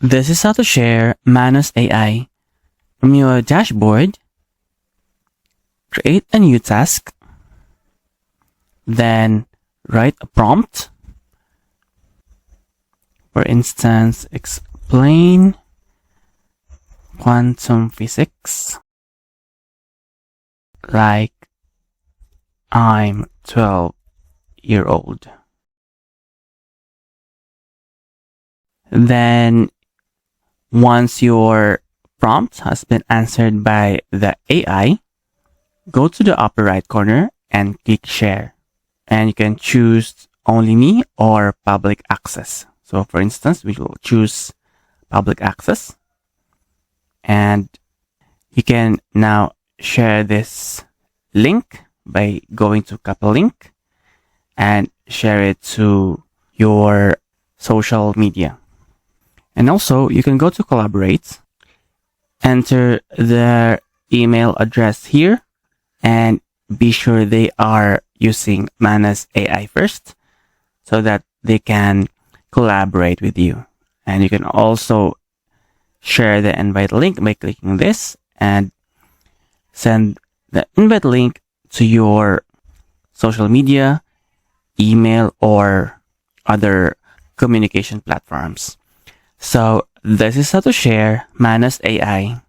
This is how to share Manus AI. From your dashboard, create a new task, then write a prompt. For instance, explain quantum physics like I'm 12-year-old. Then once your prompt has been answered by the AI, go to the upper right corner and click share. And you can choose only me or public access. So for instance, we will choose public access. And you can now share this link by going to copy link and share it to your social media. And also you can go to collaborate, enter their email address here, and be sure they are using Manus AI first so that they can collaborate with you. And you can also share the invite link by clicking this and send the invite link to your social media, email, or other communication platforms. So this is how to share Manus AI.